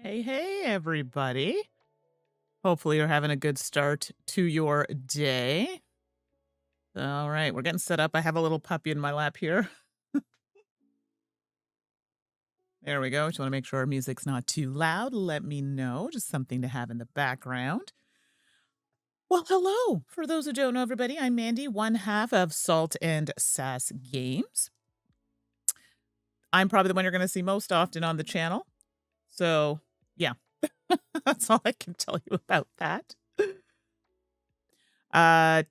Hey, hey, everybody. Hopefully, you're having a good start to your day. All right, we're getting set up. I have a little puppy in my lap here. There we go. Just want to make sure our music's not too loud. Let me know. Just something to have in the background. Well, hello. For those who don't know, everybody, I'm Mandi, one half of Salt and Sass Games. I'm probably the one you're going to see most often on the channel. So, yeah, that's all I can tell you about that.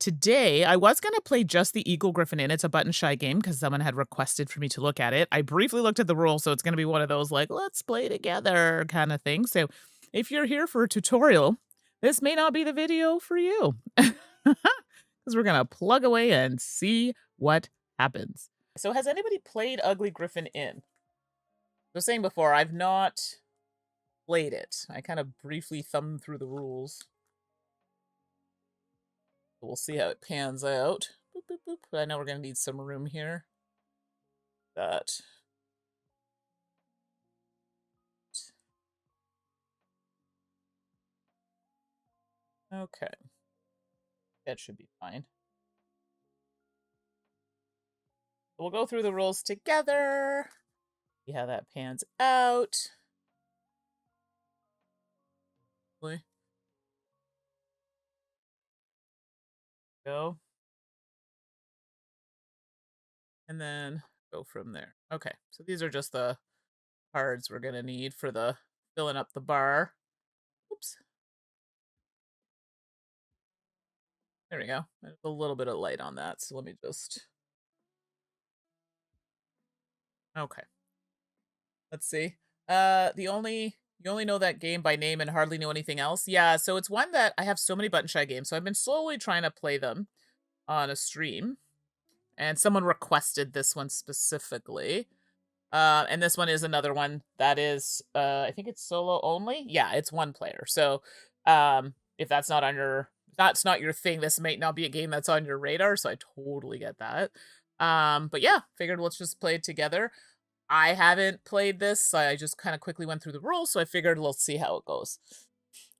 Today I was gonna play just the Ugly Gryphon Inn. It's a button shy game because someone had requested for me to look at it. I briefly looked at the rules, so it's gonna be one of those like, let's play together kind of thing. So if you're here for a tutorial, this may not be the video for you. Because we're gonna plug away and see what happens. So has anybody played Ugly Gryphon Inn? I was saying before, I've not played it. I kind of briefly thumbed through the rules. We'll see how it pans out. Boop, boop, boop. But I know we're going to need some room here. That. Okay. That should be fine. We'll go through the rules together. See how that pans out. Go. And then go from there. Okay, so these are just the cards we're going to need for the filling up the bar. Oops. There we go. There's a little bit of light on that, so let me just... Okay. Let's see. You only know that game by name and hardly know anything else. Yeah, so it's one that I have so many button shy games, so I've been slowly trying to play them on a stream. And someone requested this one specifically. And this one is another one that is I think it's solo only. Yeah, it's one player. So if that's not on your that's not your thing, this might not be a game that's on your radar, so I totally get that. But yeah, figured let's just play it together. I haven't played this, so I just kind of quickly went through the rules, so I figured let's see how it goes.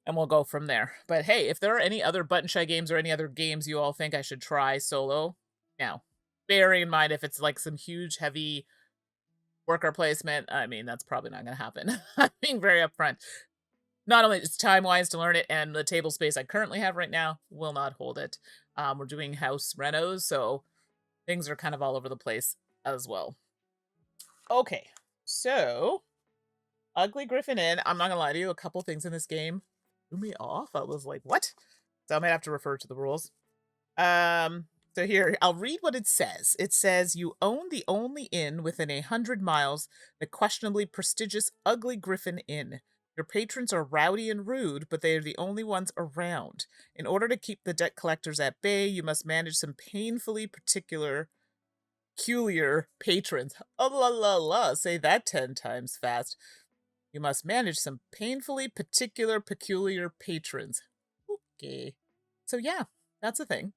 And we'll go from there. But hey, if there are any other button shy games or any other games you all think I should try solo, now, bearing in mind if it's like some huge, heavy worker placement, I mean, that's probably not going to happen. I'm being very upfront. Not only is time-wise to learn it, and the table space I currently have right now will not hold it. We're doing house renos, so things are kind of all over the place as well. Okay, so Ugly Gryphon Inn. I'm not gonna lie to you, a couple things in this game threw me off. I was like, what? So I might have to refer to the rules. So here, I'll read what it says. It says, you own the only inn within 100 miles, the questionably prestigious Ugly Gryphon Inn. Your patrons are rowdy and rude, but they are the only ones around. In order to keep the debt collectors at bay, you must manage some painfully peculiar patrons. Oh, la la la, say that 10 times fast. You must manage some painfully peculiar patrons. Okay. So yeah, that's a thing.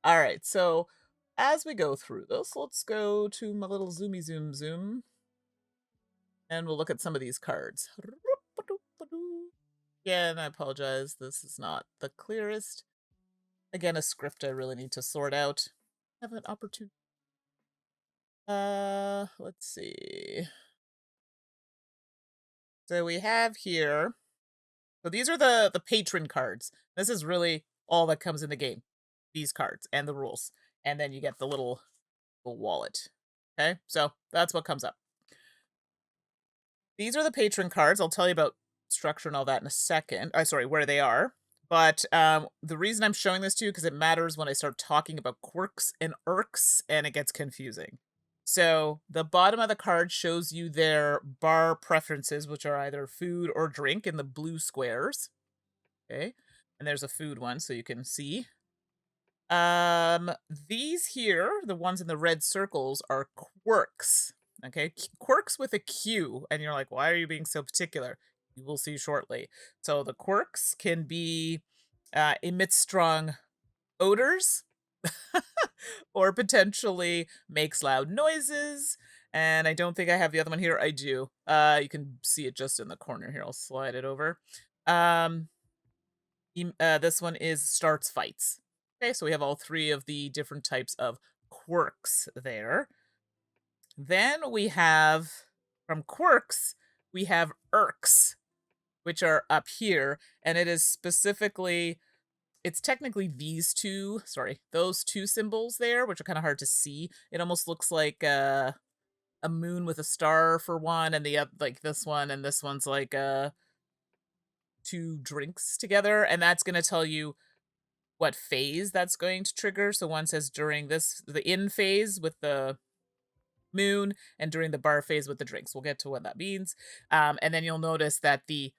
All right, so as we go through this, let's go to my little zoomy zoom. And we'll look at some of these cards. Again, I apologize. This is not the clearest. Again, a script I really need to sort out. Have an opportunity. Let's see. So we have here. So these are the patron cards. This is really all that comes in the game. These cards and the rules. And then you get the little wallet. Okay, so that's what comes up. These are the patron cards. I'll tell you about structure and all that in a second. Sorry, where they are. But the reason I'm showing this to you because it matters when I start talking about quirks and irks, and it gets confusing. So the bottom of the card shows you their bar preferences, which are either food or drink in the blue squares. Okay, and there's a food one, so you can see. These here, the ones in the red circles, are quirks. Okay, quirks with a Q, and you're like, why are you being so particular? You will see shortly. So the quirks can be emit strong odors, or potentially makes loud noises. And I don't think I have the other one here. I do. You can see it just in the corner here. I'll slide it over. This one is starts fights. Okay, so we have all three of the different types of quirks there. Then we have, from quirks, we have irks, which are up here. And it is specifically, it's technically those two symbols there, which are kind of hard to see. It almost looks like a moon with a star for one, and the like this one, and this one's like two drinks together, and that's going to tell you what phase that's going to trigger. So one says during the in phase with the moon, and during the bar phase with the drinks. We'll get to what that means. And then you'll notice that the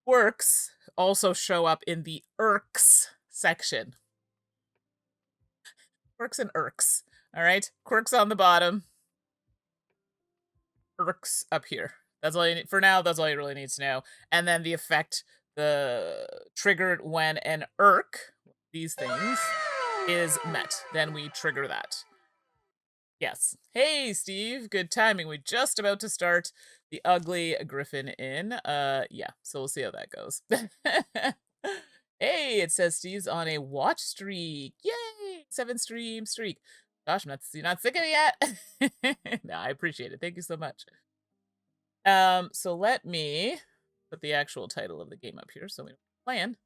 quirks also show up in the irks section. Quirks and irks. All right, quirks on the bottom, irks up here. That's all you need for now. That's all you really need to know. And then the effect, the triggered when an irk, these things, is met. Then we trigger that. Yes. Hey, Steve. Good timing. We're just about to start the Ugly Gryphon Inn. Yeah. So we'll see how that goes. Hey, it says Steve's on a watch streak. Yay! 7-stream streak. Gosh, you're not sick of it yet? No, I appreciate it. Thank you so much. So let me put the actual title of the game up here so we don't plan.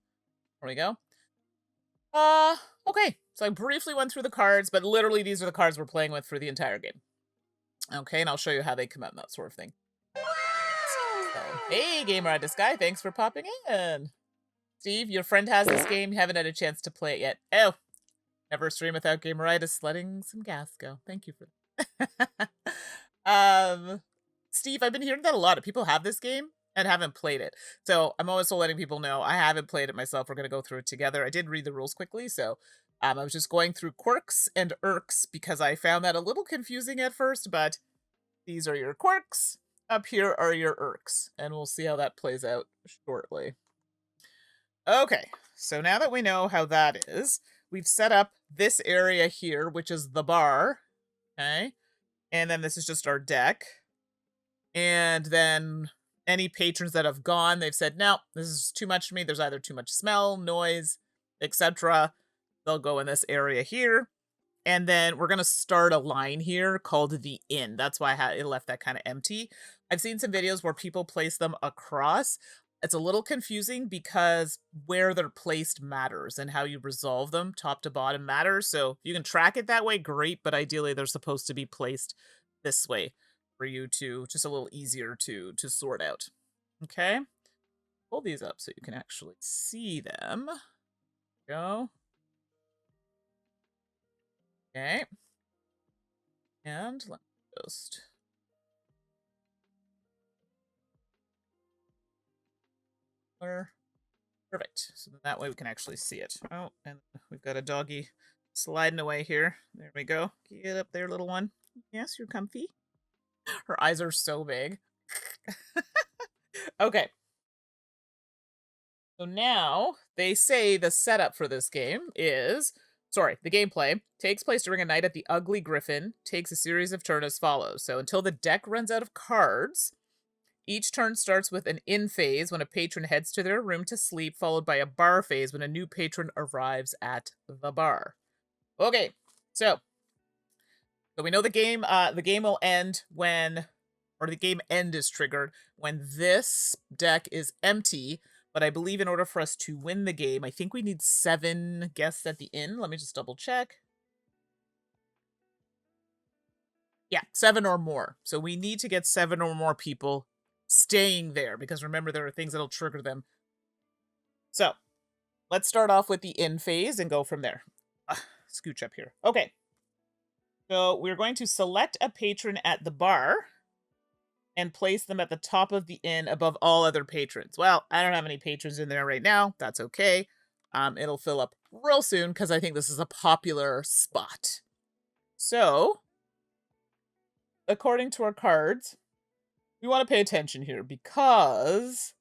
There we go. Okay. So I briefly went through the cards, but literally these are the cards we're playing with for the entire game. Okay, and I'll show you how they come out and that sort of thing. So, hey, Gamer This Guy, thanks for popping in. Steve, your friend has this game. You haven't had a chance to play it yet. Oh, never stream without Gameritis letting some gas go. Thank you for that. Steve, I've been hearing that a lot of people have this game and haven't played it. So I'm also letting people know I haven't played it myself. We're going to go through it together. I did read the rules quickly, so I was just going through quirks and irks because I found that a little confusing at first, but these are your quirks. Up here are your irks, and we'll see how that plays out shortly. Okay, so now that we know how that is, we've set up this area here, which is the bar, okay? And then this is just our deck. And then any patrons that have gone, they've said, no, this is too much for me. There's either too much smell, noise, etc. They'll go in this area here. And then we're going to start a line here called the inn. That's why it left that kind of empty. I've seen some videos where people place them across. It's a little confusing because where they're placed matters and how you resolve them, top to bottom, matters. So if you can track it that way, great. But ideally, they're supposed to be placed this way for you to, just a little easier to sort out. Okay. Pull these up so you can actually see them. Go. Okay. And let me just... Perfect. So that way we can actually see it. Oh, and we've got a doggy sliding away here. There we go. Get up there, little one. Yes, you're comfy. Her eyes are so big. Okay. So now they say the setup for this game is... Sorry, the gameplay takes place during a night at the Ugly Gryphon, takes a series of turns as follows. So until the deck runs out of cards, each turn starts with an in phase when a patron heads to their room to sleep, followed by a bar phase when a new patron arrives at the bar. Okay, so we know the game will end when, or the game end is triggered when this deck is empty. But I believe in order for us to win the game, I think we need 7 guests at the inn. Let me just double check. Yeah, 7 or more. So we need to get 7 or more people staying there, because remember, there are things that'll trigger them. So let's start off with the in phase and go from there. Scooch up here. Okay. So we're going to select a patron at the bar and place them at the top of the inn above all other patrons. Well, I don't have any patrons in there right now. That's okay. It'll fill up real soon because I think this is a popular spot. So, according to our cards, we want to pay attention here because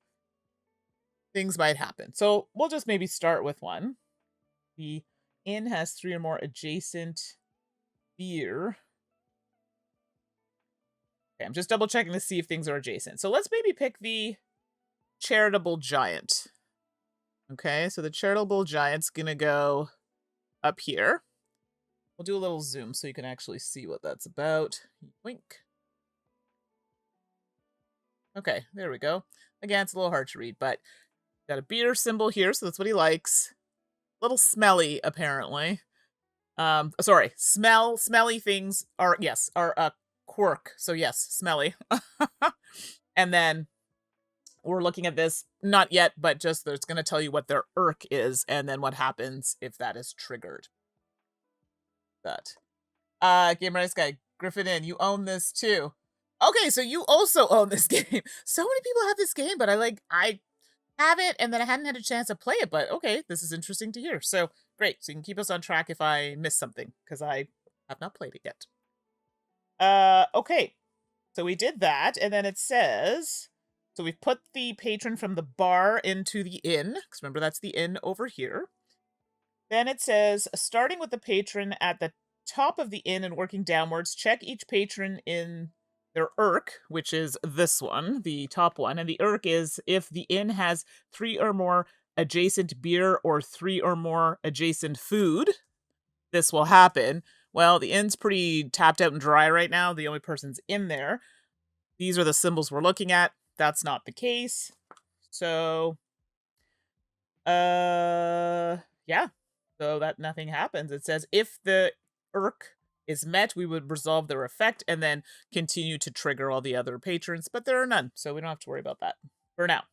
things might happen. So we'll just maybe start with one. The inn has 3 or more adjacent beer. Okay, I'm just double checking to see if things are adjacent. So let's maybe pick the charitable giant. Okay, so the charitable giant's gonna go up here. We'll do a little zoom so you can actually see what that's about. Wink. Okay, there we go. Again, it's a little hard to read, but got a beer symbol here, so that's what he likes. A little smelly, apparently. Sorry, smelly things are, yes, are a quirk. So yes, smelly. And then we're looking at this, not yet, but just it's going to tell you what their irk is and then what happens if that is triggered. That. Game Rice Guy, Gryphon Inn, you own this too. Okay, so you also own this game. So many people have this game, but I have it and then I hadn't had a chance to play it, but okay, this is interesting to hear. So great. So you can keep us on track if I miss something because I have not played it yet. Okay. So we did that and then it says, so we've put the patron from the bar into the inn, because remember that's the inn over here. Then it says, starting with the patron at the top of the inn and working downwards, check each patron in their irk, which is this one, the top one. And the irk is if the inn has 3 or more adjacent beer or 3 or more adjacent food, this will happen. Well, the inn's pretty tapped out and dry right now. The only person's in there. These are the symbols we're looking at. That's not the case. So, yeah. So that nothing happens. It says if the irk is met, we would resolve their effect and then continue to trigger all the other patrons, but there are none, so we don't have to worry about that for now.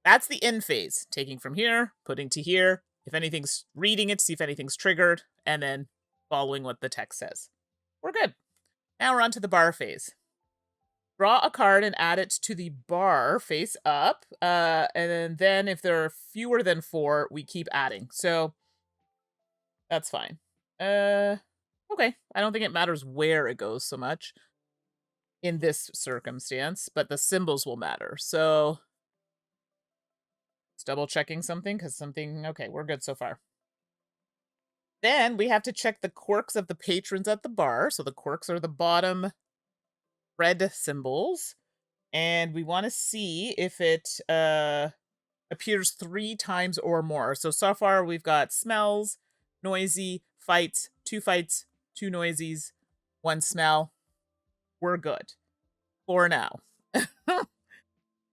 That's the in phase, taking from here, putting to here, if anything's reading it, see if anything's triggered, and then following what the text says. We're good. Now we're on to the bar phase. Draw a card and add it to the bar face up, and then if there are fewer than 4, we keep adding. So that's fine. Okay, I don't think it matters where it goes so much in this circumstance, but the symbols will matter. So, it's double checking something, because something, okay, we're good so far. Then we have to check the quirks of the patrons at the bar. So the quirks are the bottom red symbols. And we want to see if it appears 3 times or more. So far we've got smells, noisy, fights, 2 noisies, 1 smell. We're good for now.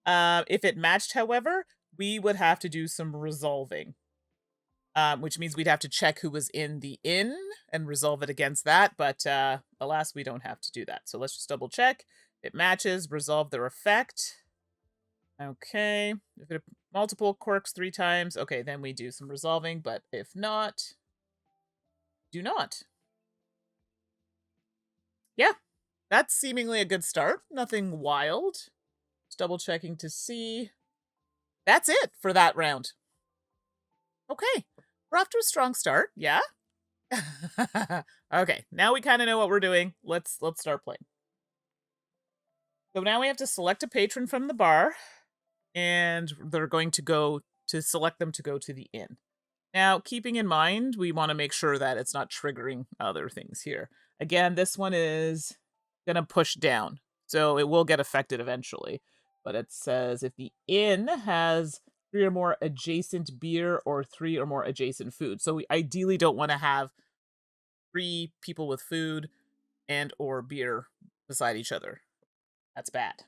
If it matched, however, we would have to do some resolving, which means we'd have to check who was in the inn and resolve it against that. But alas, we don't have to do that. So let's just double check. If it matches, resolve their effect. Okay. If it multiple quirks 3 times, okay, then we do some resolving. But if not, do not. Yeah, that's seemingly a good start. Nothing wild. Just double checking to see. That's it for that round. Okay, we're off to a strong start. Yeah. Okay, now we kind of know what we're doing. Let's start playing. So now we have to select a patron from the bar, and they're going to go to select them to go to the inn. Now, keeping in mind, we want to make sure that it's not triggering other things here. Again, this one is going to push down, so it will get affected eventually. But it says if the inn has 3 or more adjacent beer or 3 or more adjacent food. So we ideally don't want to have 3 people with food and or beer beside each other. That's bad.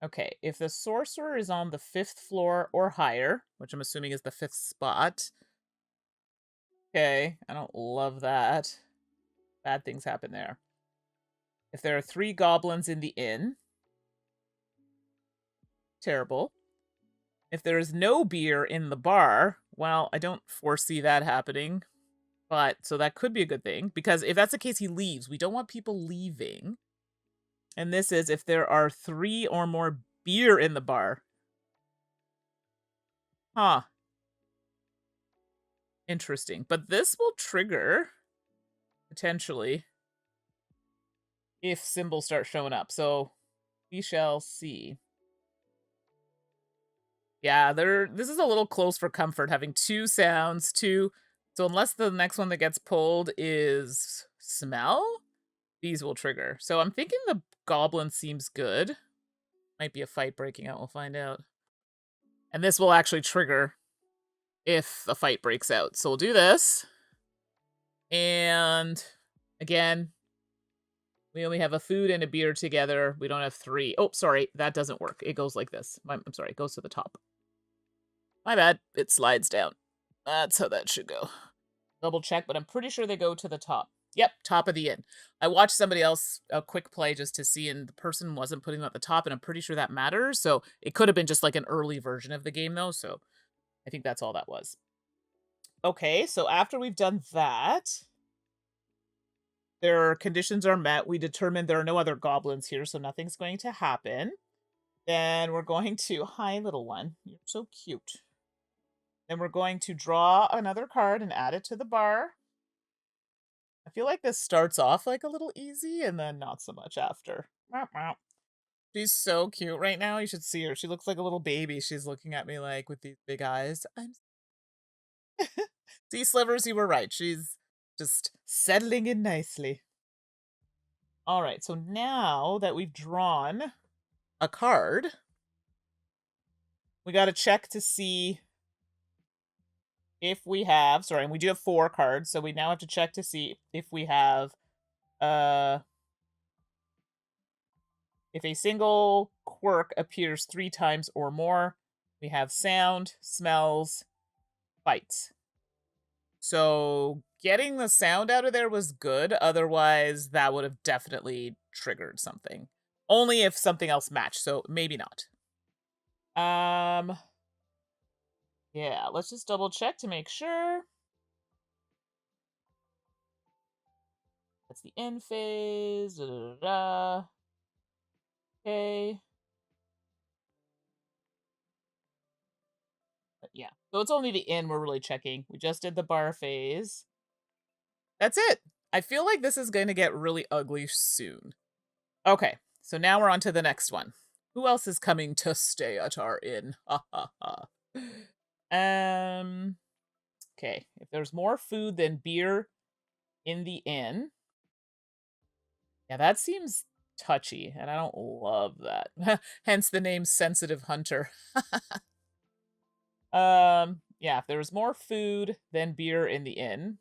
Okay, if the sorcerer is on the 5th floor or higher, which I'm assuming is the 5th spot. Okay, I don't love that. Bad things happen there. If there are 3 goblins in the inn. Terrible. If there is no beer in the bar, well, I don't foresee that happening. But, so that could be a good thing, because if that's the case, he leaves. We don't want people leaving. And this is if there are 3 or more beer in the bar. Huh. Interesting. But this will trigger, potentially, if symbols start showing up. So, we shall see. Yeah, this is a little close for comfort, having 2 sounds, 2... So unless the next one that gets pulled is smell, these will trigger. So I'm thinking the goblin seems good. Might be a fight breaking out, we'll find out. And this will actually trigger if a fight breaks out. So we'll do this. And again, we only have a food and a beer together. We don't have 3. Oh, sorry, that doesn't work. It goes like this. I'm sorry, it goes to the top. My bad, it slides down. That's how that should go. Double check, but I'm pretty sure they go to the top. Yep, top of the inn. I watched somebody else, a quick play just to see, and the person wasn't putting them at the top, and I'm pretty sure that matters. So it could have been just like an early version of the game, though. So I think that's all that was. Okay, so after we've done that, their conditions are met. We determined there are no other goblins here, so nothing's going to happen. Then we're going to... Hi, little one. You're so cute. Then we're going to draw another card and add it to the bar. I feel like this starts off like a little easy and then not so much after. She's so cute right now. You should see her. She looks like a little baby. She's looking at me like with these big eyes. See, Slivers, you were right. She's just settling in nicely. All right, so now that we've drawn a card, we got to check to see if we have... Sorry, and we do have 4 cards, so we now have to check to see if we have... If a single quirk appears 3 times or more, we have sound, smells, fights. So getting the sound out of there was good. Otherwise, that would have definitely triggered something. Only if something else matched, so maybe not. Yeah, let's just double check to make sure. That's the end phase. Okay. But yeah, so it's only the end we're really checking. We just did the bar phase. That's it. I feel like this is going to get really ugly soon. Okay, so now we're on to the next one. Who else is coming to stay at our inn? Ha ha ha. Okay, if there's more food than beer in the inn. Yeah, that seems touchy, and I don't love that. Hence the name Sensitive Hunter. Yeah, if there's more food than beer in the inn.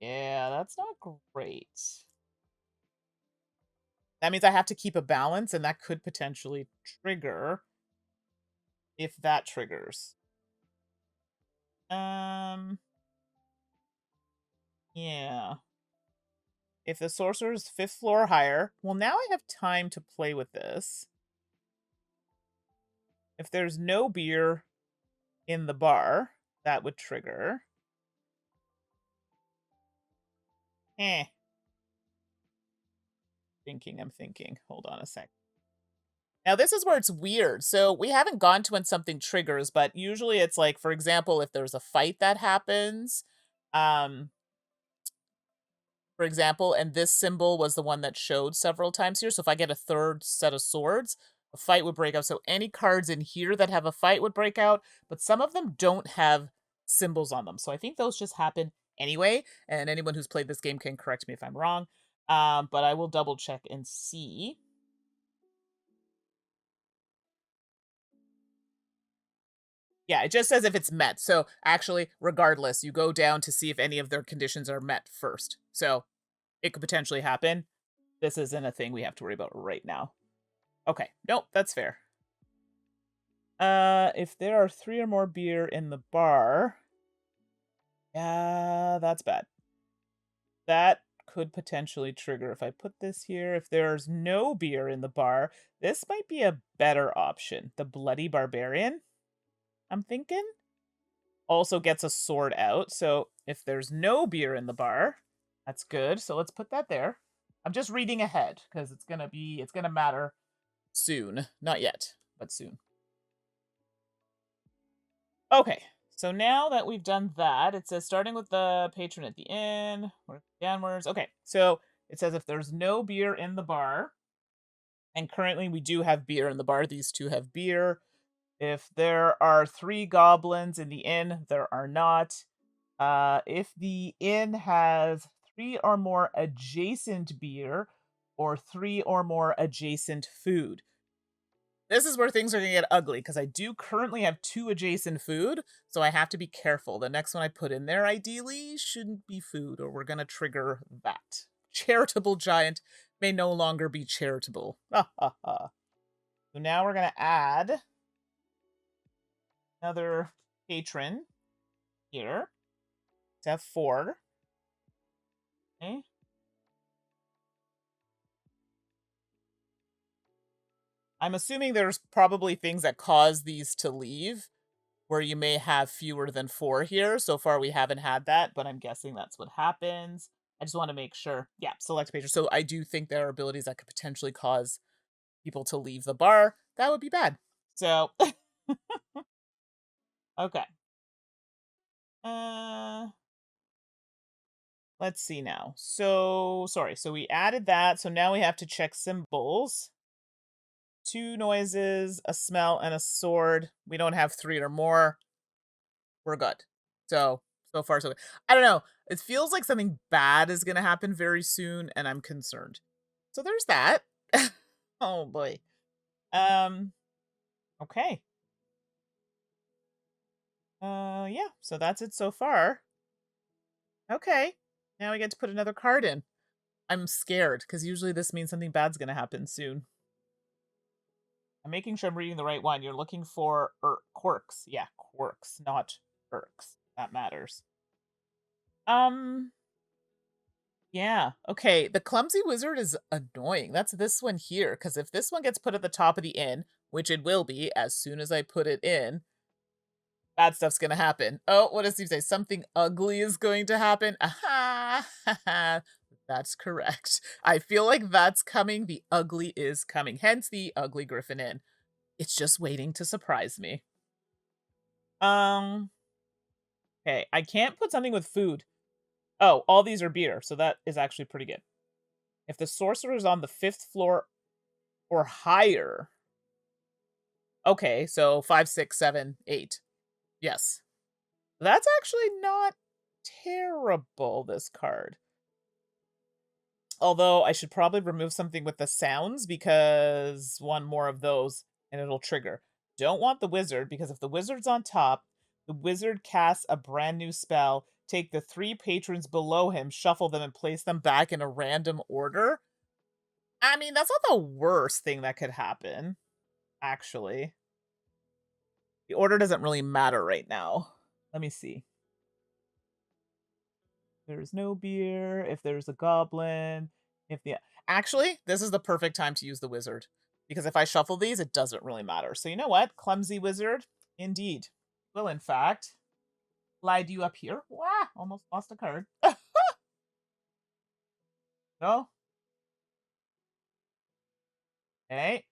Yeah, that's not great. That means I have to keep a balance, and that could potentially trigger if that triggers. Yeah. If the sorcerer's 5th floor or higher, well, now I have time to play with this. If there's no beer in the bar, that would trigger. I'm thinking. Hold on a sec. Now, this is where it's weird. So we haven't gone to when something triggers, but usually it's like, for example, if there's a fight that happens, for example, and this symbol was the one that showed several times here. So if I get a 3rd set of swords, a fight would break out. So any cards in here that have a fight would break out, but some of them don't have symbols on them. So I think those just happen anyway. And anyone who's played this game can correct me if I'm wrong. But I will double check and see. Yeah, it just says if it's met. So actually, regardless, you go down to see if any of their conditions are met first. So it could potentially happen. This isn't a thing we have to worry about right now. Okay, nope, that's fair. If there are 3 or more beer in the bar... Yeah, that's bad. That could potentially trigger if I put this here. If there's no beer in the bar, this might be a better option. The Bloody Barbarian, I'm thinking, also gets a sword out. So if there's no beer in the bar, that's good. So let's put that there. I'm just reading ahead because it's gonna matter soon. Not yet, but soon. Okay, so now that we've done that, it says starting with the patron at the inn, work downwards. Okay, so it says if there's no beer in the bar, and currently we do have beer in the bar, these two have beer. If there are 3 goblins in the inn, there are not. If the inn has 3 or more adjacent beer or 3 or more adjacent food. This is where things are going to get ugly because I do currently have 2 adjacent food, so I have to be careful. The next one I put in there ideally shouldn't be food or we're going to trigger that. Charitable giant may no longer be charitable. Ha ha ha. So now we're going to add another patron here. To have 4. Okay. I'm assuming there's probably things that cause these to leave, where you may have fewer than 4 here. So far, we haven't had that, but I'm guessing that's what happens. I just want to make sure. Yeah, select patron. So I do think there are abilities that could potentially cause people to leave the bar. That would be bad. So, okay. Let's see now. So, sorry. So we added that. So now we have to check symbols. 2 noises, a smell, and a sword. We don't have 3 or more. We're good. So far, so good. I don't know. It feels like something bad is going to happen very soon, and I'm concerned. So there's that. Oh, boy. Okay. Yeah, so that's it so far. Okay. Now we get to put another card in. I'm scared, because usually this means something bad's going to happen soon. I'm making sure I'm reading the right one. You're looking for quirks. Yeah, quirks, not irks. That matters. Yeah. Okay, the clumsy wizard is annoying. That's this one here, because if this one gets put at the top of the inn, which it will be as soon as I put it in, bad stuff's gonna happen. Oh, what does he say? Something ugly is going to happen? Aha! That's correct. I feel like that's coming. The ugly is coming. Hence the Ugly Gryphon Inn. It's just waiting to surprise me. Okay, I can't put something with food. Oh, all these are beer, so that is actually pretty good. If the sorcerer is on the 5th floor or higher. Okay, so 5, 6, 7, 8. Yes. That's actually not terrible, this card. Although I should probably remove something with the sounds because one more of those and it'll trigger. Don't want the wizard because if the wizard's on top, the wizard casts a brand new spell. Take the 3 patrons below him, shuffle them, and place them back in a random order. I mean, that's not the worst thing that could happen, actually. The order doesn't really matter right now. Let me see. There's no beer, if there's a goblin, if the... Actually, this is the perfect time to use the wizard. Because if I shuffle these, it doesn't really matter. So you know what? Clumsy wizard, indeed. Will, in fact, slide you up here. Wah! Almost lost a card. No? Okay.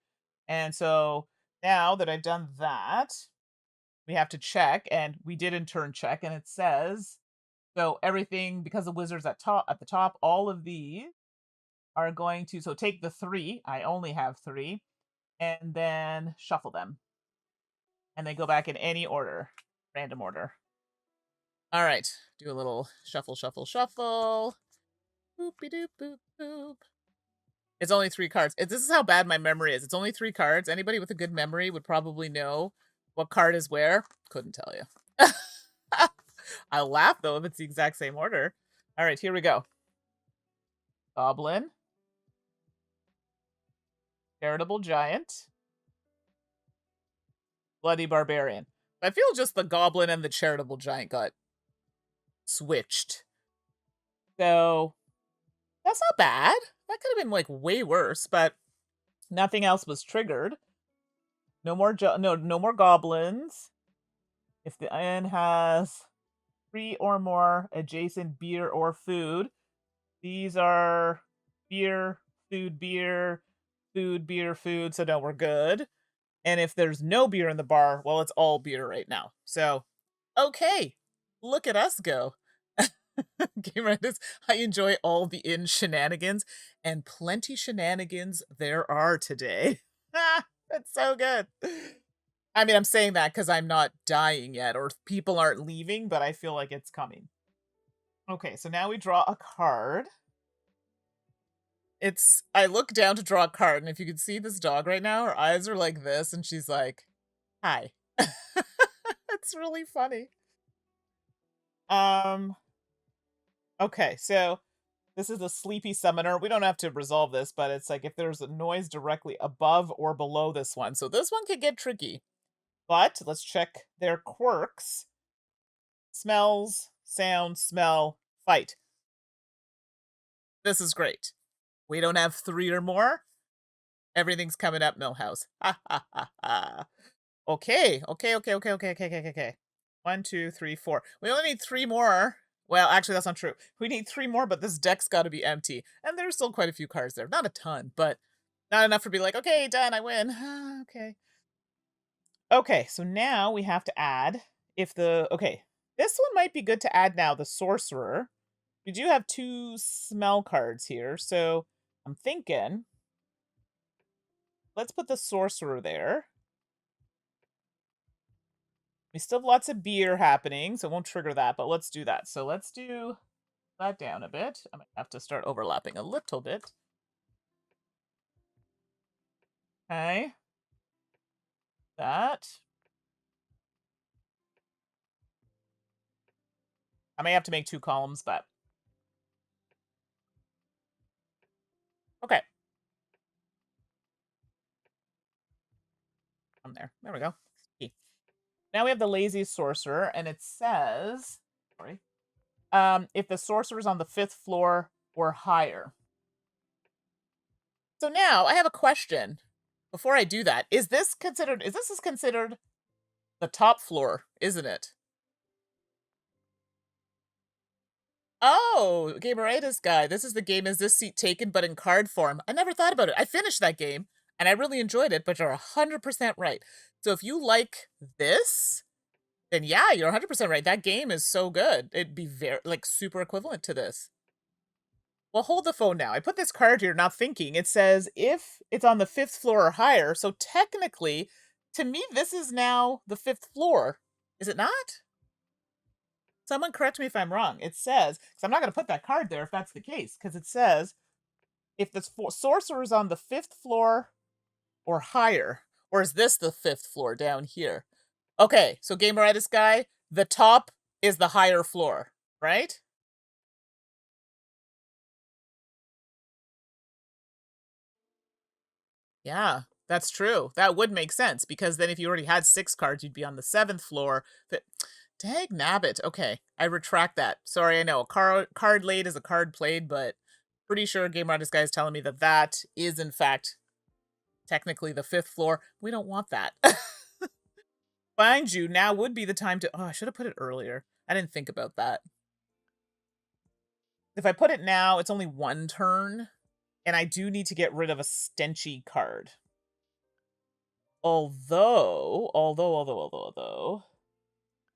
And so now that I've done that, we have to check, and we did in turn check, and it says, so everything, because the wizard's at the top, all of these are going to, so take the 3, I only have 3, and then shuffle them. And they go back in any order, random order. All right, do a little shuffle, shuffle, shuffle. Boopy doop boop boop. It's only 3 cards. This is how bad my memory is. It's only 3 cards. Anybody with a good memory would probably know what card is where. Couldn't tell you. I'll laugh, though, if it's the exact same order. All right, here we go. Goblin. Charitable giant. Bloody barbarian. I feel just the goblin and the charitable giant got switched. So That's not bad. That could have been, like, way worse, but nothing else was triggered. No more no more goblins. If the inn has 3 or more adjacent beer or food, these are beer, food, beer, food, beer, food, so no, we're good. And if there's no beer in the bar, well, it's all beer right now. So, okay, look at us go. Game Riders, I enjoy all the inn shenanigans, and plenty shenanigans there are today. That's so good. I mean, I'm saying that because I'm not dying yet, or people aren't leaving, but I feel like it's coming. Okay, so now we draw a card. I look down to draw a card, and if you can see this dog right now, her eyes are like this, and she's like, hi. It's really funny. Okay, so this is a sleepy summoner. We don't have to resolve this, but it's like if there's a noise directly above or below this one. So this one could get tricky. But let's check their quirks. Smells, sound, smell, fight. This is great. We don't have 3 or more. Everything's coming up, Millhouse. Ha ha ha ha. Okay. 1, 2, 3, 4. We only need 3 more. Well, actually, that's not true. We need 3 more, but this deck's got to be empty. And there's still quite a few cards there. Not a ton, but not enough to be like, okay, done, I win. Okay. Okay, so now we have to add okay, this one might be good to add now, the Sorcerer. We do have 2 smell cards here, so I'm thinking let's put the Sorcerer there. We still have lots of beer happening, so it won't trigger that, but let's do that. So let's do that down a bit. I might have to start overlapping a little bit. Okay. That. I may have to make 2 columns, but okay. I'm there. There we go. Now we have the lazy sorcerer, and it says, sorry, if the sorcerer is on the 5th floor or higher. So now I have a question. Before I do that, is this considered the top floor, isn't it? Oh, Gameritis guy. This is the game Is This Seat Taken, but in card form. I never thought about it. I finished that game, and I really enjoyed it, but you're 100% right. So if you like this, then yeah, you're 100% right. That game is so good. It'd be very, like, super equivalent to this. Well, hold the phone now. I put this card here not thinking. It says if it's on the 5th floor or higher, so technically, to me, this is now the 5th floor. Is it not? Someone correct me if I'm wrong. It says, because I'm not going to put that card there if that's the case, because it says if the sorcerer is on the 5th floor or higher, or is this the 5th floor down here? Okay, so Gameritis guy, the top is the higher floor, right? Yeah, that's true. That would make sense, because then if you already had 6 cards, you'd be on the 7th floor. But dag nabbit. Okay, I retract that. Sorry, I know. A card laid is a card played, but pretty sure Game Artist guy is telling me that that is, in fact, technically the 5th floor. We don't want that. Mind you, now would be the time to... Oh, I should have put it earlier. I didn't think about that. If I put it now, it's only 1 turn, and I do need to get rid of a stenchy card. Although...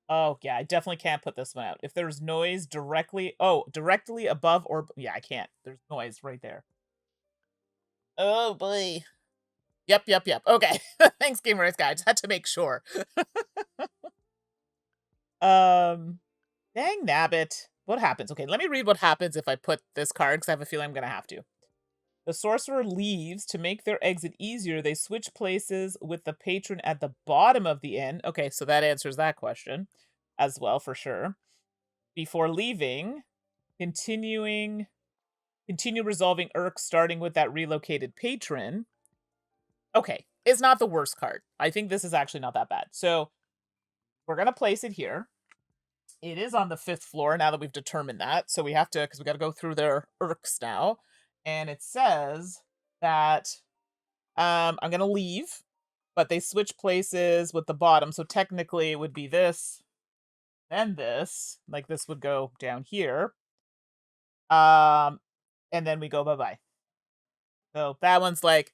Oh, yeah, I definitely can't put this one out. If there's noise directly above or... Yeah, I can't. There's noise right there. Oh, boy. Yep. Okay. Thanks, Gamers Guy. I just had to make sure. Dang nabbit. What happens? Okay, let me read what happens if I put this card, because I have a feeling I'm going to have to. The sorcerer leaves. To make their exit easier, they switch places with the patron at the bottom of the inn. Okay, so that answers that question as well, for sure. Before leaving, continue resolving irks, starting with that relocated patron. Okay, it's not the worst card. I think this is actually not that bad. So we're going to place it here. It is on the 5th floor now that we've determined that. So we have to, because we got to go through their irks now. And it says that I'm going to leave, but they switch places with the bottom. So technically it would be this, then this. Like this would go down here. And then we go bye-bye. So that one's like,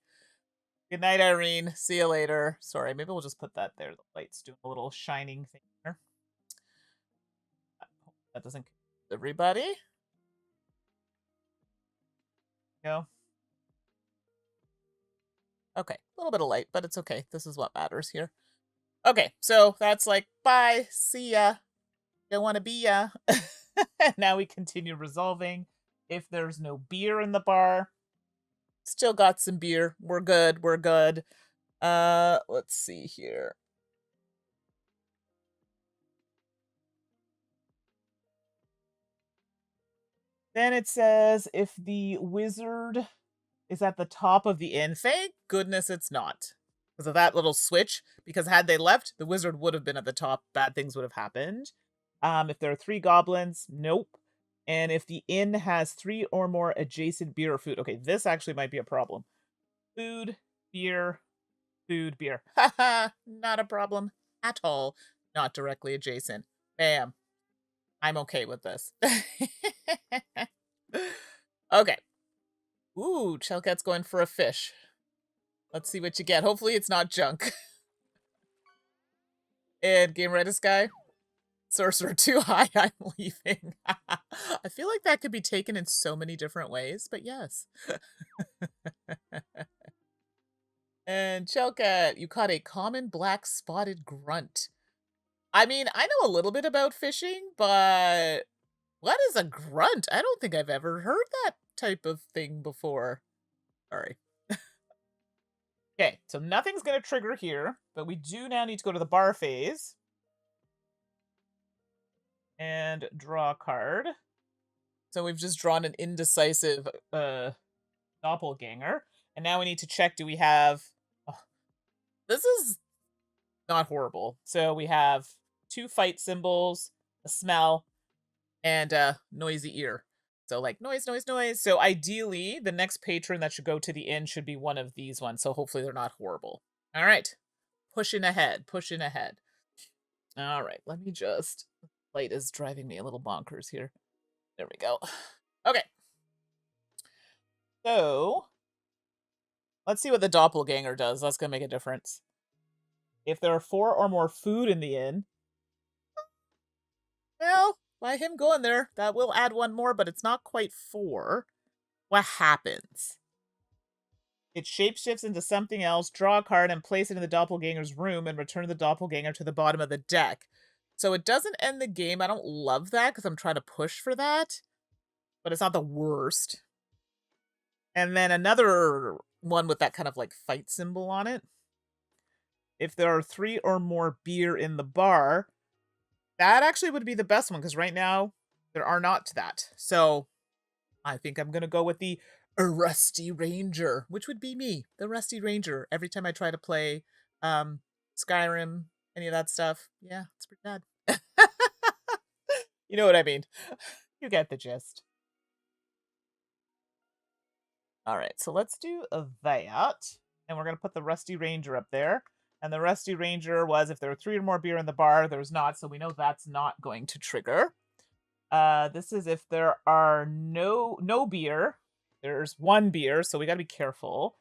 good night, Irene. See you later. Sorry, maybe we'll just put that there. The light's doing a little shining thing there. That doesn't confuse everybody. No. Okay, a little bit of light, but it's okay. This is what matters here. Okay, so that's like, bye, see ya. Don't want to be ya. Now we continue resolving. If there's no beer in the bar, still got some beer. We're good. We're good. Let's see here. Then it says if the wizard is at the top of the inn. Thank goodness it's not. Because of that little switch. Because had they left, the wizard would have been at the top. Bad things would have happened. If there are 3 goblins, nope. And if the inn has 3 or more adjacent beer or food. Okay, this actually might be a problem. Food, beer, food, beer. Haha, not a problem at all. Not directly adjacent. Bam. I'm okay with this. Okay. Ooh, Chelkat's going for a fish. Let's see what you get. Hopefully it's not junk. And Game Redis guy. Sorcerer too high, I'm leaving. I feel like that could be taken in so many different ways, but yes. And Chelkat, you caught a common black spotted grunt. I mean, I know a little bit about fishing, but what is a grunt? I don't think I've ever heard that type of thing before. Sorry. Okay, so nothing's going to trigger here, but we do now need to go to the bar phase. And draw a card. So we've just drawn an indecisive doppelganger. And now we need to check, do we have... Oh, this is not horrible. So we have 2 fight symbols, a smell, and a noisy ear. So like noise, noise, noise. So ideally, the next patron that should go to the inn should be one of these ones. So hopefully they're not horrible. All right. Pushing ahead, pushing ahead. All right, let me just... Light is driving me a little bonkers here. There we go. Okay. So, let's see what the doppelganger does. That's going to make a difference. If there are 4 or more food in the inn, well, by him going there, that will add 1 more, but it's not quite 4. What happens? It shapeshifts into something else, draw a card, and place it in the doppelganger's room, and return the doppelganger to the bottom of the deck. So it doesn't end the game. I don't love that because I'm trying to push for that. But it's not the worst. And then another one with that kind of like fight symbol on it. If there are 3 or more beer in the bar, that actually would be the best one because right now there are not that. So I think I'm going to go with the Rusty Ranger, which would be me, the Rusty Ranger. Every time I try to play Skyrim, any of that stuff. Yeah, it's pretty bad. You know what I mean. You get the gist. All right, so let's do that. And we're going to put the Rusty Ranger up there. And the Rusty Ranger was if there are 3 or more beer in the bar, there's not. So we know that's not going to trigger. This is if there are no beer. There's 1 beer, so we got to be careful.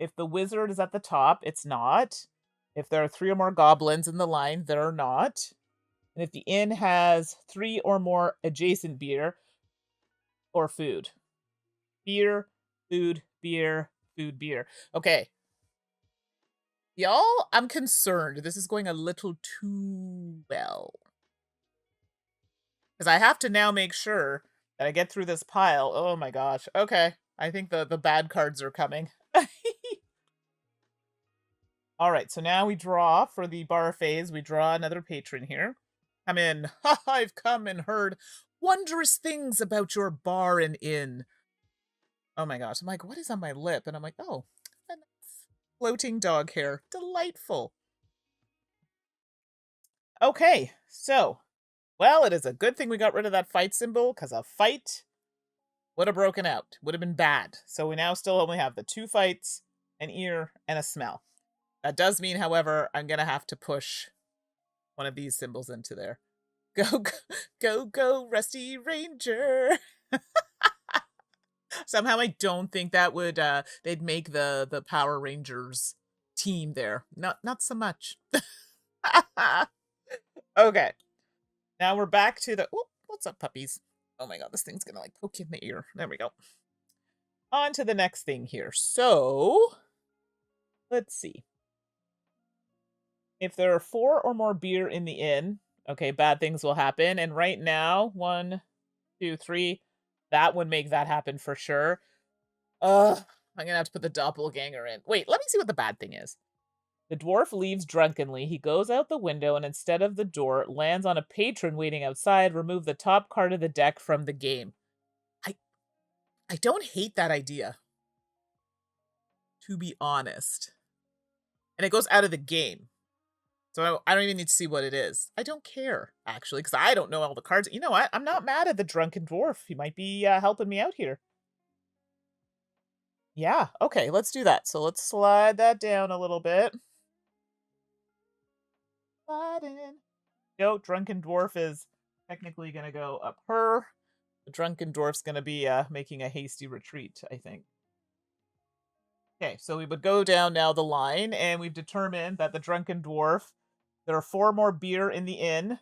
If the wizard is at the top, it's not. If there are 3 or more goblins in the line, there are not. And if the inn has 3 or more adjacent beer or food. Beer, food, beer, food, beer. Okay. Y'all, I'm concerned. This is going a little too well. Because I have to now make sure that I get through this pile. Oh my gosh. Okay. I think the bad cards are coming. All right, so now we draw for the bar phase. We draw another patron here. Come in. Ha! I've come and heard wondrous things about your bar and inn. Oh my gosh. I'm like, what is on my lip? And I'm like, oh, a nice floating dog hair. Delightful. Okay, so Well, it is a good thing we got rid of that fight symbol, because a fight would have broken out. Would have been bad. So we now still only have the 2 fights, an ear, and a smell. That does mean, however, I'm going to have to push one of these symbols into there. Go, go, go, go, Rusty Ranger. Somehow I don't think that would, they'd make the Power Rangers team there. Not so much. Okay. Now we're back to the, oh, what's up, puppies? Oh my god, this thing's gonna, like, poke you in the ear. There we go. On to the next thing here. So, let's see. If there are 4 or more beer in the inn, okay, bad things will happen. And right now, 1, 2, 3, that would make that happen for sure. I'm gonna have to put the doppelganger in. Wait, let me see what the bad thing is. The dwarf leaves drunkenly. He goes out the window and instead of the door, lands on a patron waiting outside. Remove the top card of the deck from the game. I don't hate that idea, to be honest. And it goes out of the game. So I don't even need to see what it is. I don't care, actually, because I don't know all the cards. You know what? I'm not mad at the drunken dwarf. He might be helping me out here. Yeah, okay, let's do that. So let's slide that down a little bit. Slide in. Go, drunken dwarf is technically going to go up her. The drunken dwarf's going to be making a hasty retreat, I think. Okay, so we would go down now the line, and we've determined that the drunken dwarf, there are 4 more beer in the inn.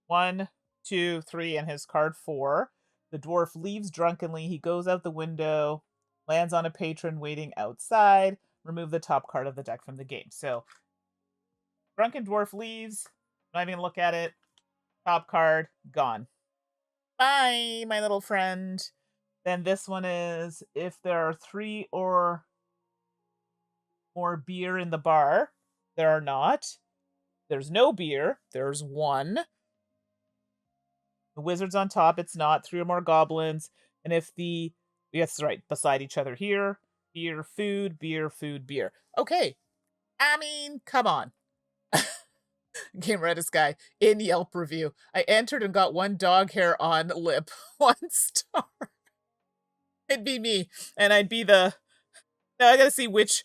1, 2, 3, and his card 4. The dwarf leaves drunkenly. He goes out the window, lands on a patron waiting outside. Remove the top card of the deck from the game. So, drunken dwarf leaves. Not even gonna look at it. Top card, gone. Bye, my little friend. Then this one is, if there are 3 or more beer in the bar. There are not. There's no beer. There's 1. The wizard's on top. It's not. 3 or more goblins. And if the... Yes, right. Beside each other here. Beer, food, beer, food, beer. Okay. I mean, come on. Game Reddit guy in Yelp review. I entered and got 1 dog hair on lip. 1 star. It'd be me. And I'd be the... Now I gotta see which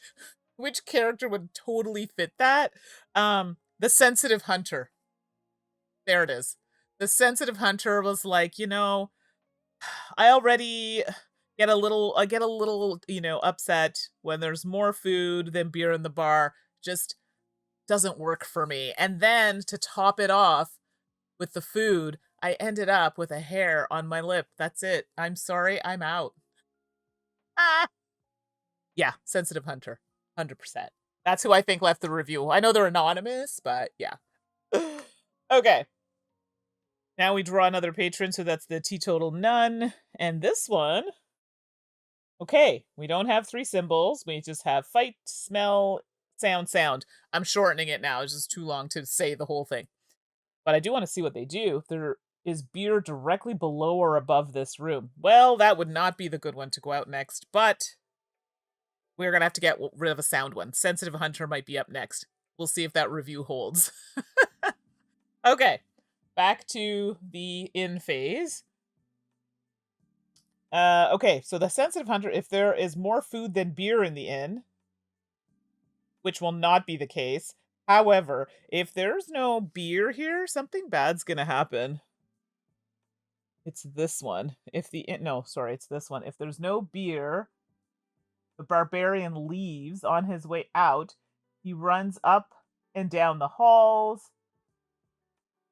character would totally fit that. The sensitive hunter. There it is. The sensitive hunter was like, you know, I already get a little, you know, upset when there's more food than beer in the bar. Just doesn't work for me. And then to top it off with the food, I ended up with a hair on my lip. That's it. I'm sorry, I'm out. Ah! Yeah, sensitive hunter. 100%. That's who I think left the review. I know they're anonymous, but yeah. Okay. Now we draw another patron, so that's the teetotal nun. And this one... Okay, we don't have 3 symbols. We just have fight, smell, sound, sound. I'm shortening it now. It's just too long to say the whole thing. But I do want to see what they do. There is beer directly below or above this room. Well, that would not be the good one to go out next, but we're going to have to get rid of a sound one. Sensitive Hunter might be up next. We'll see if that review holds. Okay, back to the inn phase. Okay, so the Sensitive Hunter, if there is more food than beer in the inn, which will not be the case. However, if there's no beer here, something bad's gonna happen. It's this one. If the no, sorry, it's this one. If there's no beer, the barbarian leaves on his way out. He runs up and down the halls,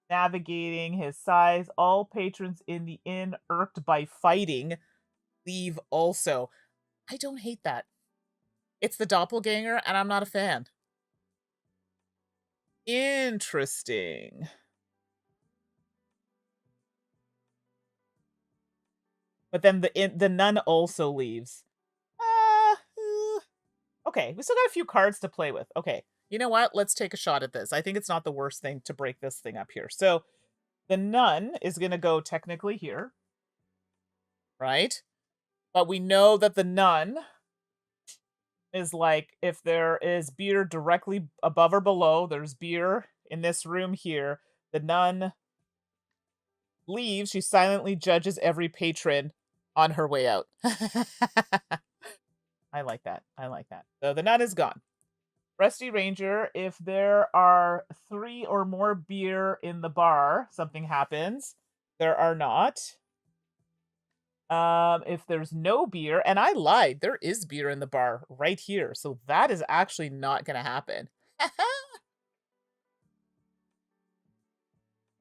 navigating his size. All patrons in the inn, irked by fighting, leave also. I don't hate that. It's the doppelganger, and I'm not a fan. Interesting. But then the nun also leaves. Okay, we still got a few cards to play with. Okay, you know what? Let's take a shot at this. I think it's not the worst thing to break this thing up here. So the nun is going to go technically here. Right? But we know that the nun is like, if there is beer directly above or below, there's beer in this room here. The nun leaves, she silently judges every patron on her way out. I like that. I like that. So the nun is gone. Rusty Ranger, if there are 3 or more beer in the bar, something happens. There are not. If there's no beer, and I lied, there is beer in the bar right here, so that is actually not gonna happen.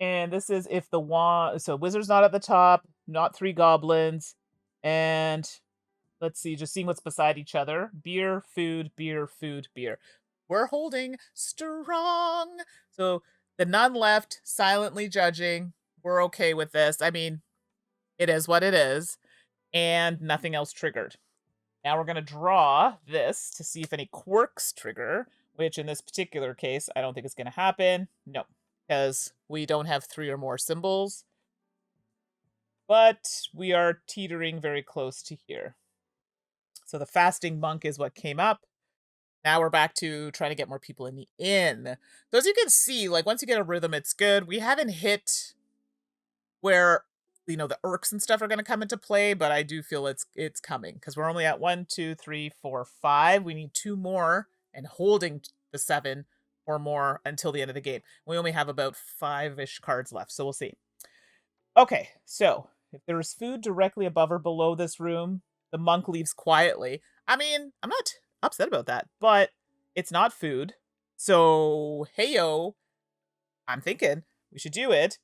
And this is if the wand, so wizard's not at the top, not 3 goblins, and let's see, just seeing what's beside each other. Beer, food, beer, food, beer. We're holding strong. So the nun left, silently judging. We're okay with this. I mean, it is what it is. And nothing else triggered. Now we're going to draw this to see if any quirks trigger, which in this particular case, I don't think it's going to happen. No, because we don't have 3 or more symbols. But we are teetering very close to here. So the fasting monk is what came up. Now we're back to trying to get more people in the inn. So as you can see, like once you get a rhythm, it's good. We haven't hit where, you know, the irks and stuff are going to come into play, but I do feel it's coming because we're only at 1, 2, 3, 4, 5. We need 2 more and holding the 7 or more until the end of the game. We only have about 5-ish cards left, so we'll see. Okay, so if there is food directly above or below this room, the monk leaves quietly. I mean, I'm not upset about that, but it's not food. So, heyo, I'm thinking we should do it.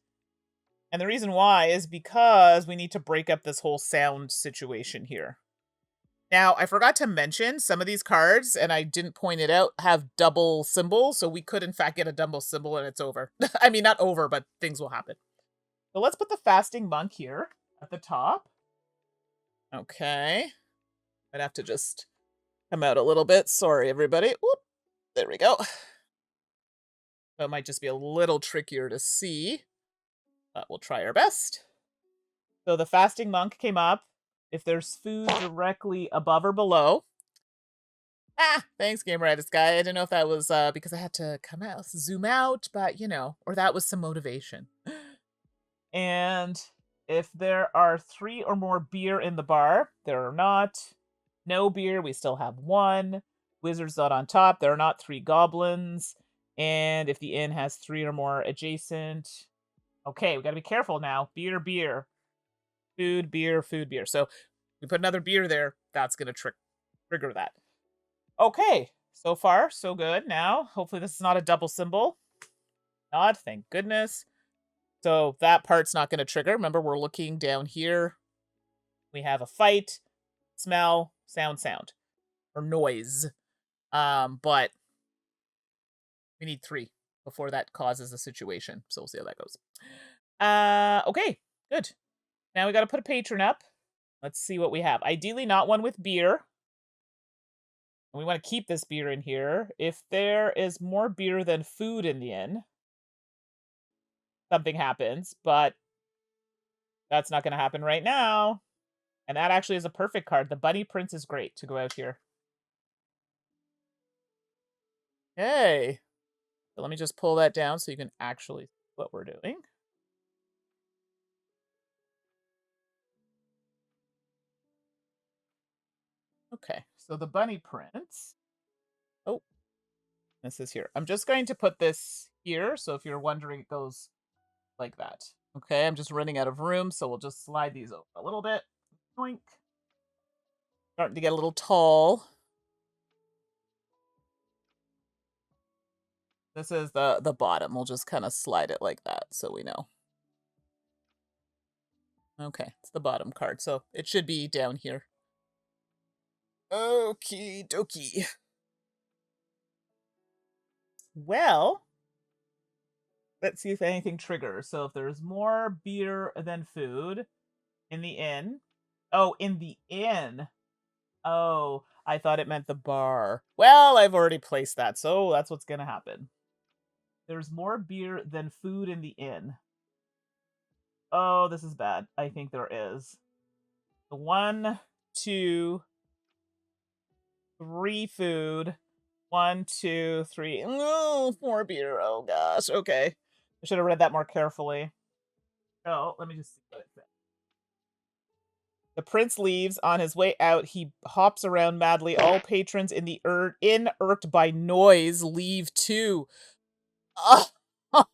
And the reason why is because we need to break up this whole sound situation here. Now, I forgot to mention some of these cards, and I didn't point it out, have double symbols. So we could, in fact, get a double symbol and it's over. I mean, not over, but things will happen. So let's put the fasting monk here at the top. Okay. I'd have to just come out a little bit. Sorry, everybody. Whoop. There we go. So it might just be a little trickier to see, but we'll try our best. So the fasting monk came up. If there's food directly above or below. Ah, thanks, Gameritis guy. I didn't know if that was because I had to come out, zoom out, but you know, or that was some motivation. And if there are 3 or more beer in the bar, there are not. No beer, we still have 1. Wizard's not on top, there are not 3 goblins. And if the inn has 3 or more adjacent. Okay, we gotta be careful now. Beer, beer. Food, beer, food, beer. So we put another beer there, that's gonna trigger that. Okay, so far, so good. Now, hopefully this is not a double symbol. Not, thank goodness. So that part's not going to trigger. Remember, we're looking down here. We have a fight, smell, sound, or noise. But we need 3 before that causes a situation. So we'll see how that goes. Okay, good. Now we got to put a patron up. Let's see what we have. Ideally, not one with beer. And we want to keep this beer in here. If there is more beer than food in the inn, something happens, but that's not going to happen right now. And that actually is a perfect card. The Bunny Prince is great to go out here. Hey. So let me just pull that down so you can actually see what we're doing. Okay, so the Bunny Prince. Oh, this is here. I'm just going to put this here. So if you're wondering, it goes like that. Okay, I'm just running out of room, so we'll just slide these over a little bit. Yoink. Starting to get a little tall. This is the bottom. We'll just kind of slide it like that so we know. Okay, it's the bottom card, so it should be down here. Okie dokie. Well, let's see if anything triggers. So if there's more beer than food in the inn. Oh, in the inn. Oh, I thought it meant the bar. Well, I've already placed that, so that's what's going to happen. There's more beer than food in the inn. Oh, this is bad. I think there is. 1, 2, 3 food. 1, 2, 3. No, 4 beer. Oh gosh. Okay. I should have read that more carefully. So let me just see what it says. The prince leaves. On his way out, he hops around madly. All patrons in the inn irked by noise leave too. Oh,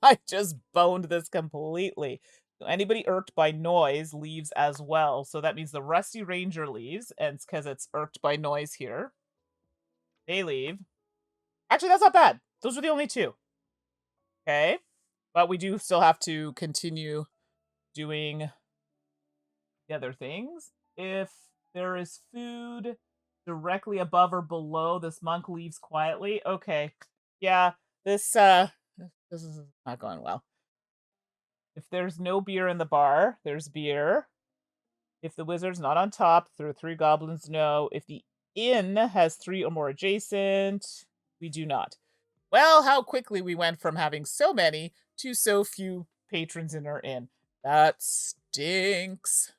I just boned this completely. So anybody irked by noise leaves as well. So that means the Rusty Ranger leaves, and it's because it's irked by noise here. They leave. Actually, that's not bad. Those are the only two. Okay. But we do still have to continue doing the other things. If there is food directly above or below, this monk leaves quietly. Okay. Yeah, this is not going well. If there's no beer in the bar, there's beer. If the wizard's not on top, there are 3 goblins, no. If the inn has 3 or more adjacent, we do not. Well, how quickly we went from having so many to so few patrons in our inn. That stinks.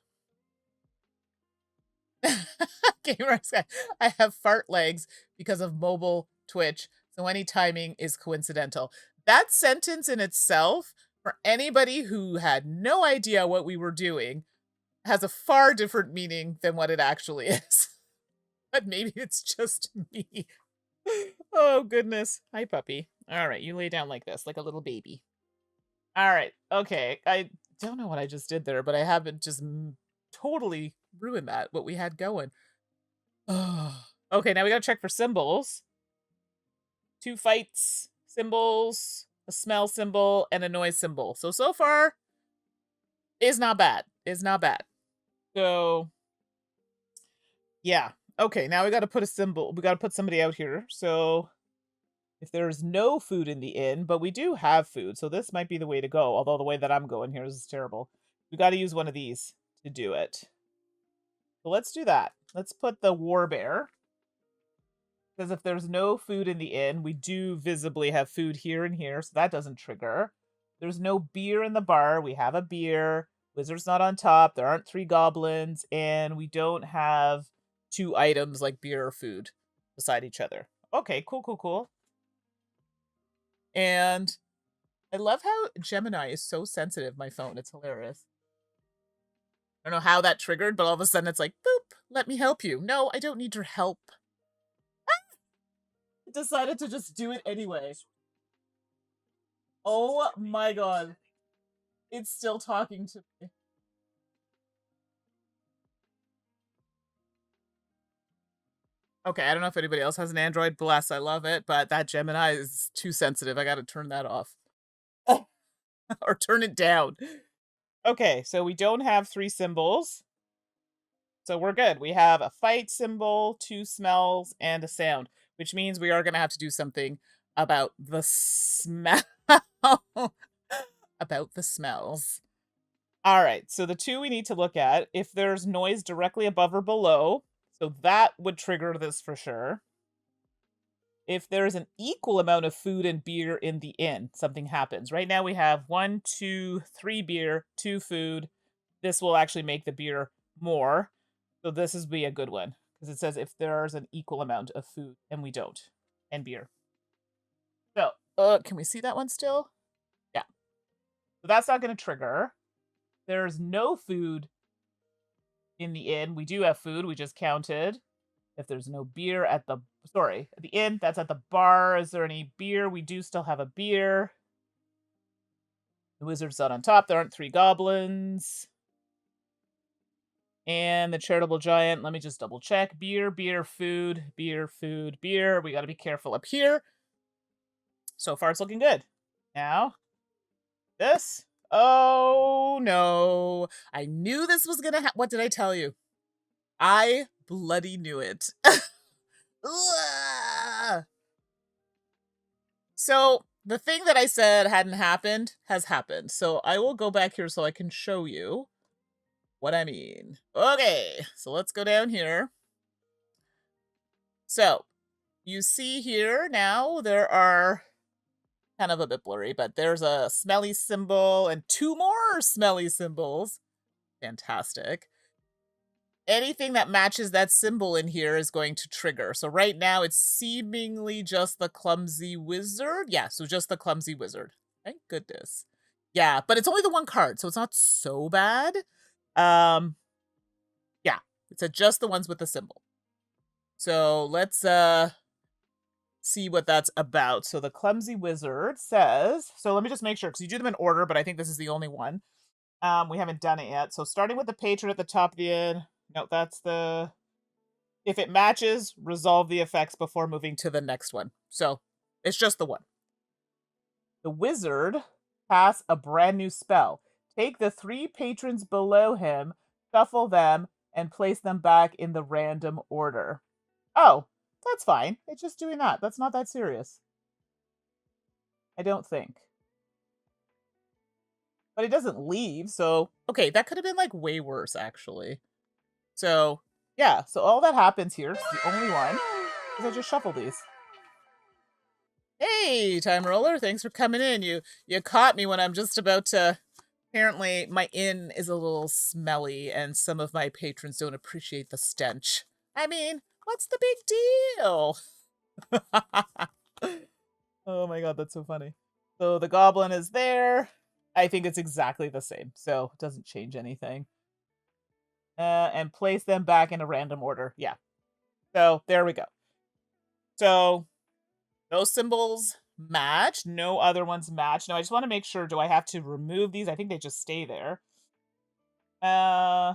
Gamer Sky, I have fart legs because of mobile Twitch, so any timing is coincidental. That sentence in itself, for anybody who had no idea what we were doing, has a far different meaning than what it actually is. But maybe it's just me. Oh, goodness. Hi, puppy. All right, you lay down like this, like a little baby. All right, okay. I don't know what I just did there, but I haven't just totally ruined that, what we had going. Oh. Okay, now we gotta check for symbols. 2 fights symbols, a smell symbol, and a noise symbol. So far, is not bad. Is not bad. So, yeah. Okay, now we gotta put a symbol. We gotta put somebody out here. So, if there's no food in the inn, but we do have food, so this might be the way to go. Although the way that I'm going here is terrible. We gotta use one of these to do it. So let's do that. Let's put the war bear. Because if there's no food in the inn, we do visibly have food here and here, so that doesn't trigger. There's no beer in the bar. We have a beer. Wizard's not on top. There aren't 3 goblins. And we don't have 2 items like beer or food beside each other. Okay, cool. And I love how Gemini is so sensitive, my phone. It's hilarious. I don't know how that triggered, but all of a sudden it's like, boop, let me help you. No, I don't need your help. I decided to just do it anyway. Oh my god. It's still talking to me. Okay, I don't know if anybody else has an Android. Bless, I love it, but that Gemini is too sensitive. I gotta turn that off. Or turn it down. Okay, so we don't have 3 symbols. So we're good. We have a fight symbol, 2 smells, and a sound, which means we are gonna have to do something about the smell. About the smells. All right, so the 2 we need to look at, if there's noise directly above or below, so that would trigger this for sure. If there's an equal amount of food and beer in the inn, something happens. Right now we have 1, 2, 3 beer, 2 food. This will actually make the beer more. So this is be a good one, because it says if there's an equal amount of food, and we don't, and beer. So, can we see that one still? Yeah. So that's not going to trigger. There's no food in the inn. We do have food. We just counted. If there's no beer at the... Sorry, at the inn, that's at the bar. Is there any beer? We do still have a beer. The wizard's not on top. There aren't 3 goblins. And the charitable giant, let me just double check. Beer, food, beer. We got to be careful up here. So far, it's looking good. Now, this. Oh, no. I knew this was going to happen. What did I tell you? I bloody knew it. So, the thing that I said hadn't happened has happened. So, I will go back here so I can show you what I mean. Okay, so let's go down here. So, you see here now, there are kind of a bit blurry, but there's a smelly symbol and 2 more smelly symbols. Fantastic. Anything that matches that symbol in here is going to trigger. So right now it's seemingly just the clumsy wizard. Yeah, so just the clumsy wizard. Thank goodness. Yeah, but it's only the one card, so it's not so bad. Yeah, it's just the ones with the symbol. So let's see what that's about. So the Clumsy Wizard says, so let me just make sure, because you do them in order, but I think this is the only one. We haven't done it yet. So starting with the patron at the top of the inn. No, that's the... If it matches, resolve the effects before moving to the next one. So it's just the one. The wizard casts a brand new spell. Take the 3 patrons below him, shuffle them, and place them back in the random order. Oh, that's fine. It's just doing that. That's not that serious. I don't think. But it doesn't leave, so... Okay, that could have been, like, way worse, actually. So, yeah. So all that happens here, it's the only one, is I just shuffle these. Hey, Time Roller, thanks for coming in. You caught me when I'm just about to... Apparently, my inn is a little smelly, and some of my patrons don't appreciate the stench. I mean, what's the big deal? Oh my god, that's so funny. So the goblin is there. I think it's exactly the same, so it doesn't change anything. And place them back in a random order. Yeah. So there we go. So those symbols match. No other ones match. No, I just want to make sure, do I have to remove these? I think they just stay there. Yeah,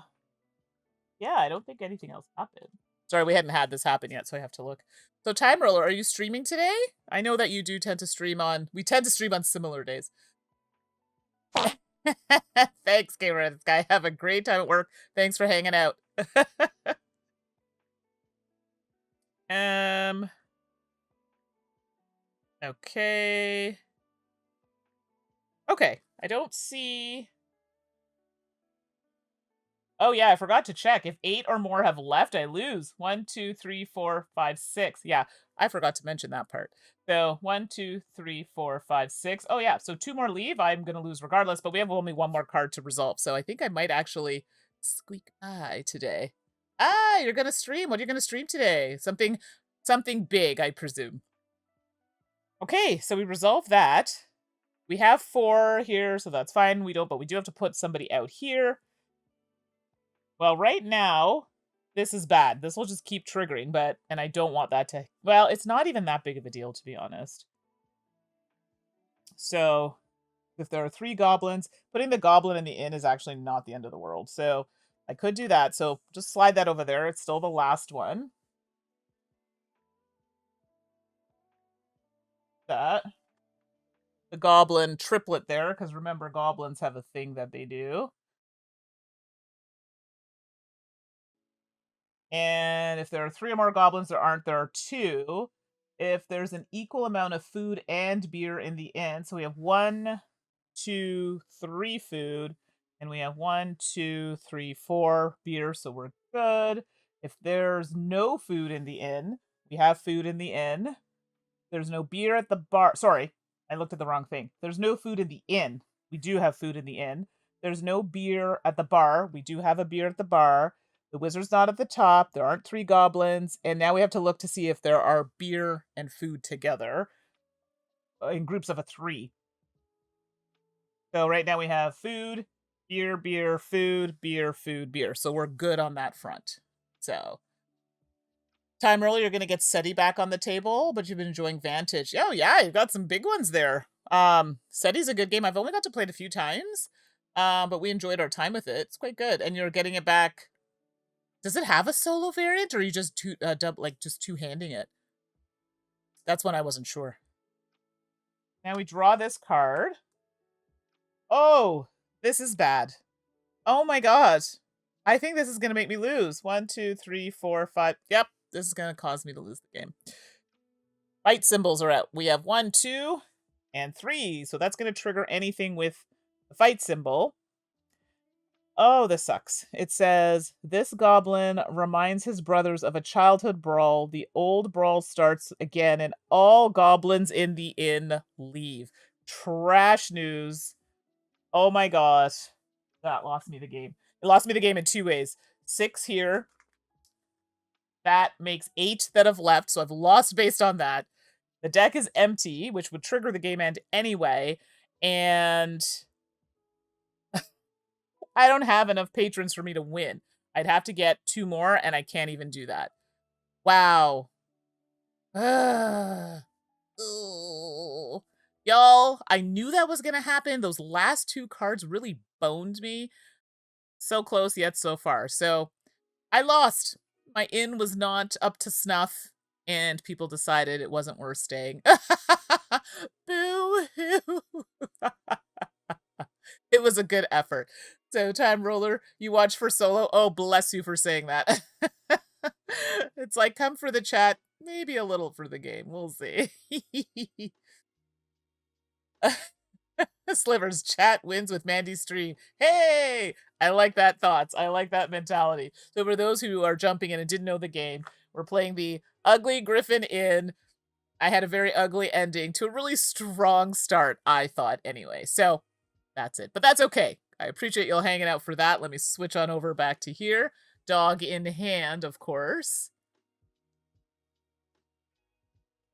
I don't think anything else happened. Sorry, we hadn't had this happen yet, so I have to look. So Time Roller, are you streaming today? I know that you do tend to stream on... We tend to stream on similar days. Thanks, Gamer and Sky. Have a great time at work. Thanks for hanging out. Okay. Okay, I don't see... Oh yeah, I forgot to check. If 8 or more have left, I lose. 1, 2, 3, 4, 5, 6. Yeah, I forgot to mention that part. So 1, 2, 3, 4, 5, 6. Oh yeah, so 2 more leave. I'm going to lose regardless, but we have only 1 more card to resolve. So I think I might actually squeak by today. Ah, you're going to stream. What are you going to stream today? Something big, I presume. Okay, so we resolve that. We have 4 here, so that's fine. But we do have to put somebody out here. Well, right now, this is bad. This will just keep triggering, and I don't want that to... Well, it's not even that big of a deal, to be honest. So, if there are 3 goblins, putting the goblin in the inn is actually not the end of the world. So, I could do that. So, just slide that over there. It's still the last one. That. The goblin triplet there, because remember, goblins have a thing that they do. And if there are 3 or more goblins, there are 2. If there's an equal amount of food and beer in the inn, so we have 1, 2, 3 food, and we have 1, 2, 3, 4 beer, so we're good. If there's no food in the inn, we have food in the inn. There's no beer at the bar. Sorry, I looked at the wrong thing. There's no food in the inn. We do have food in the inn. There's no beer at the bar. We do have a beer at the bar. The wizard's not at the top. There aren't 3 goblins. And now we have to look to see if there are beer and food together in groups of 3. So right now we have food, beer, beer, food, beer, food, beer. So we're good on that front. So Time Early, you're going to get SETI back on the table, but you've been enjoying Vantage. Oh yeah, you've got some big ones there. SETI's a good game. I've only got to play it a few times, but we enjoyed our time with it. It's quite good. And you're getting it back... Does it have a solo variant, or are you just just two-handing it? That's when I wasn't sure. Now we draw this card. Oh, this is bad. Oh my god. I think this is going to make me lose. 1, 2, 3, 4, 5. Yep, this is going to cause me to lose the game. Fight symbols are out. We have 1, 2, and 3. So that's going to trigger anything with the fight symbol. Oh, this sucks. It says, this goblin reminds his brothers of a childhood brawl. The old brawl starts again, and all goblins in the inn leave. Trash news. Oh my gosh. That lost me the game. It lost me the game in 2 ways. 6 here. That makes 8 that have left, so I've lost based on that. The deck is empty, which would trigger the game end anyway, and I don't have enough patrons for me to win. I'd have to get 2 more, and I can't even do that. Wow. Ugh. Ooh. Y'all, I knew that was gonna happen. Those last 2 cards really boned me. So close, yet so far. So, I lost. My inn was not up to snuff, and people decided it wasn't worth staying. Boo-hoo. It was a good effort. So, Time Roller, you watch for solo? Oh, bless you for saying that. It's like, come for the chat, maybe a little for the game. We'll see. Slivers, chat wins with Mandi's stream. Hey! I like that thoughts. I like that mentality. So for those who are jumping in and didn't know the game, we're playing the Ugly Gryphon Inn. I had a very ugly ending to a really strong start, I thought, anyway. So that's it. But that's okay. I appreciate y'all hanging out for that. Let me switch on over back to here. Dog in hand, of course.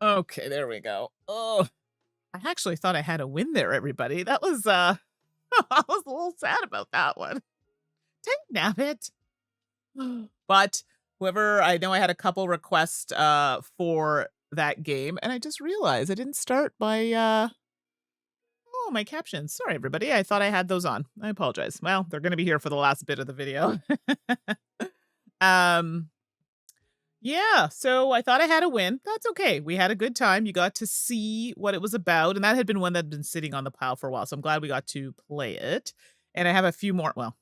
Okay, there we go. Oh, I actually thought I had a win there, everybody. That was, I was a little sad about that one. Dang nabbit. But whoever, I know I had a couple requests for that game, and I just realized I didn't start my, oh, my captions. Sorry, everybody. I thought I had those on. I apologize. Well, they're going to be here for the last bit of the video. Yeah, so I thought I had a win. That's okay. We had a good time. You got to see what it was about, and that had been one that had been sitting on the pile for a while, so I'm glad we got to play it. And I have a few more, well,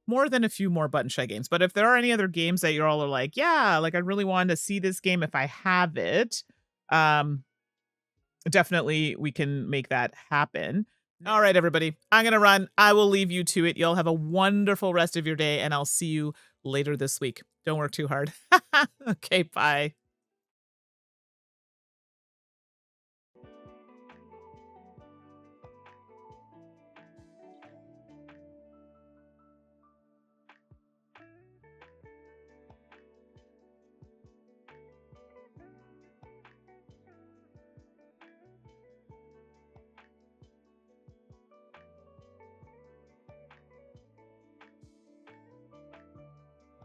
more than a few more Button Shy games. But if there are any other games that you're all are like, yeah, like I really wanted to see this game if I have it, definitely we can make that happen. All right, everybody, I'm going to run. I will leave you to it. Y'all have a wonderful rest of your day, and I'll see you later this week. Don't work too hard. Okay, bye.